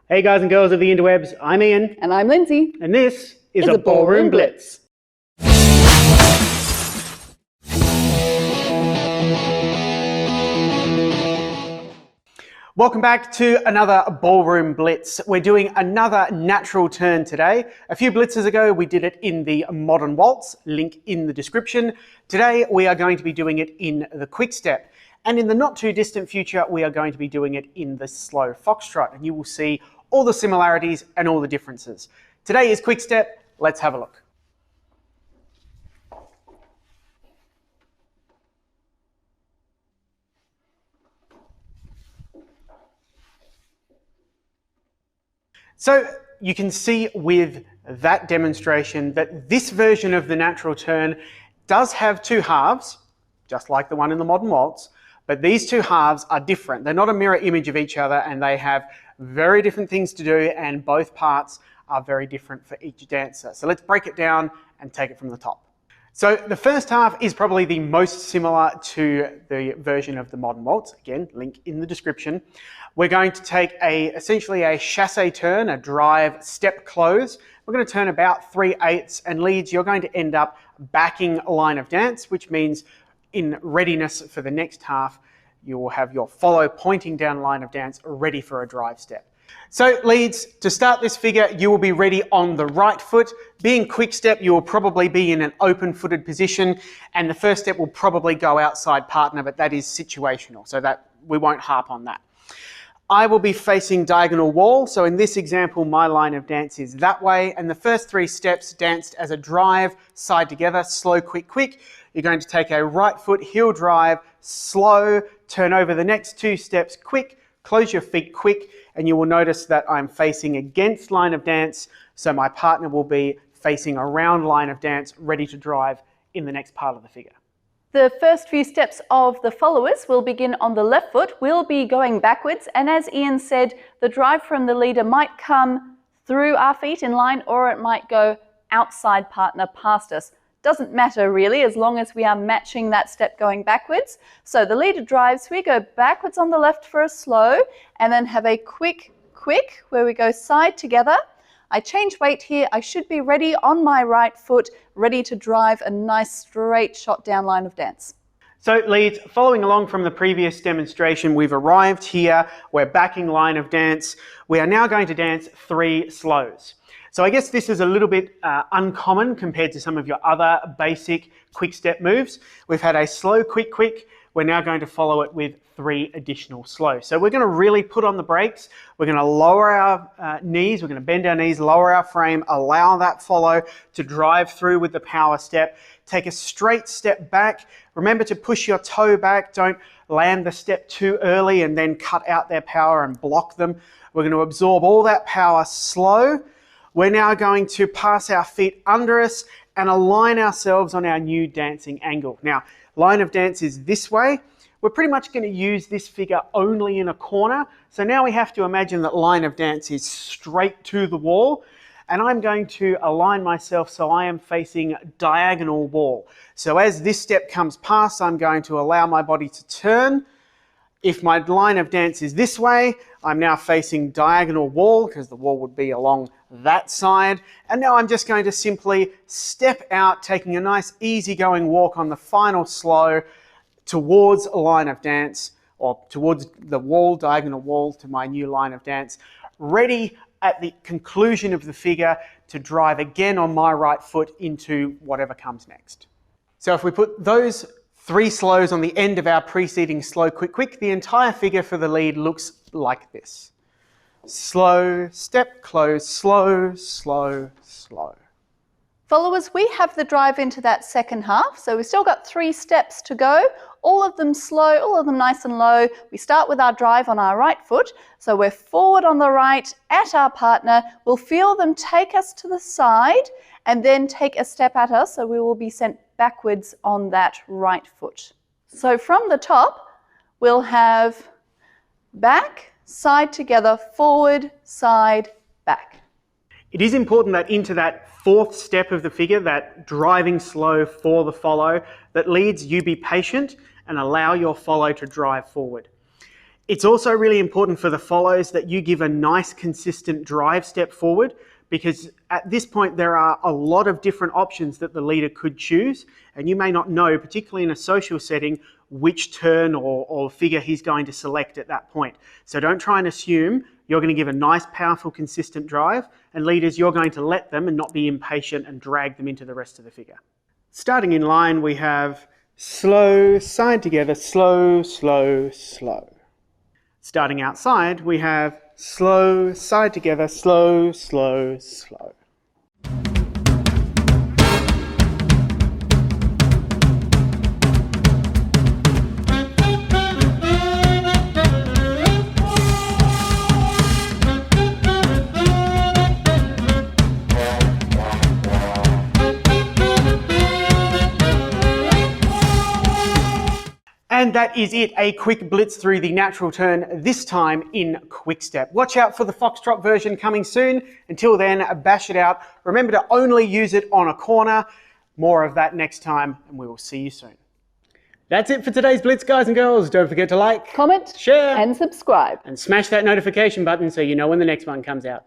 Hey guys and girls of the interwebs, I'm Ian. And I'm Lindsay. And this is a Ballroom Blitz. Welcome back to another Ballroom Blitz. We're doing another natural turn today. A few blitzes ago we did it in the Modern Waltz, link in the description. Today we are going to be doing it in the Quickstep. And in the not too distant future we are going to be doing it in the slow Foxtrot, and you will see all the similarities and all the differences. Today is Quickstep. Let's have a look. So you can see with that demonstration that this version of the natural turn does have two halves, just like the one in the Modern Waltz, but these two halves are different. They're not a mirror image of each other, and they have very different things to do, and both parts are very different for each dancer. So let's break it down and take it from the top. So the first half is probably the most similar to the version of the Modern Waltz. Again, link in the description. We're going to take essentially a chassé turn, a drive step close. We're going to turn about 3/8, and leads, you're going to end up backing line of dance, which means in readiness for the next half, you will have your follow pointing down line of dance ready for a drive step. So leads, to start this figure, you will be ready on the right foot. Being quick step, you will probably be in an open footed position, and the first step will probably go outside partner, but that is situational, so that we won't harp on that. I will be facing diagonal wall, so in this example my line of dance is that way, and the first 3 steps danced as a drive, side together, slow, quick, quick. You're going to take a right foot heel drive, slow, turn over the next 2 steps quick, close your feet quick, and you will notice that I'm facing against line of dance, so my partner will be facing around line of dance, ready to drive in the next part of the figure. The first few steps of the followers will begin on the left foot. We'll be going backwards, and as Ian said, the drive from the leader might come through our feet in line, or it might go outside partner past us. Doesn't matter really, as long as we are matching that step going backwards. So the leader drives, we go backwards on the left for a slow, and then have a quick, where we go side together. I change weight here. I should be ready on my right foot, ready to drive a nice straight shot down line of dance. So leads, following along from the previous demonstration, we've arrived here. We're backing line of dance. We are now going to dance 3 slows. So I guess this is a little bit uncommon compared to some of your other basic quick step moves. We've had a slow, quick. We're now going to follow it with 3 additional slows. So we're going to really put on the brakes. We're going to lower our knees. We're going to bend our knees, lower our frame, allow that follow to drive through with the power step. Take a straight step back. Remember to push your toe back. Don't land the step too early and then cut out their power and block them. We're going to absorb all that power slow. We're now going to pass our feet under us and align ourselves on our new dancing angle. Now, line of dance is this way. We're pretty much going to use this figure only in a corner. So now we have to imagine that line of dance is straight to the wall. And I'm going to align myself so I am facing diagonal wall. So as this step comes past, I'm going to allow my body to turn. If my line of dance is this way, I'm now facing diagonal wall, because the wall would be along that side. And now I'm just going to simply step out, taking a nice easygoing walk on the final slow towards a line of dance, or towards the wall, diagonal wall to my new line of dance, ready at the conclusion of the figure to drive again on my right foot into whatever comes next. So if we put those 3 slows on the end of our preceding slow, quick, the entire figure for the lead looks like this. Slow, step, close, slow, slow, slow. Followers, we have the drive into that second half, so we've still got 3 steps to go, all of them slow, all of them nice and low. We start with our drive on our right foot, so we're forward on the right at our partner. We'll feel them take us to the side and then take a step at us, so we will be sent backwards on that right foot. So from the top, we'll have back, side together, forward, side, back. It is important that into that 4th step of the figure, that driving slow for the follow, that leads you be patient and allow your follow to drive forward. It's also really important for the follows that you give a nice consistent drive step forward, because at this point there are a lot of different options that the leader could choose, and you may not know, particularly in a social setting, which turn or figure he's going to select at that point. So don't try and assume. You're going to give a nice, powerful, consistent drive, and leaders, you're going to let them and not be impatient and drag them into the rest of the figure. Starting in line, we have slow, side together, slow, slow, slow. Starting outside, we have slow, side together, slow, slow, slow. And that is it, a quick blitz through the natural turn, this time in Quickstep. Watch out for the Foxtrot version coming soon. Until then, bash it out. Remember to only use it on a corner. More of that next time, and we will see you soon. That's it for today's Blitz, guys and girls. Don't forget to like, comment, share, and subscribe. and smash that notification button so you know when the next one comes out.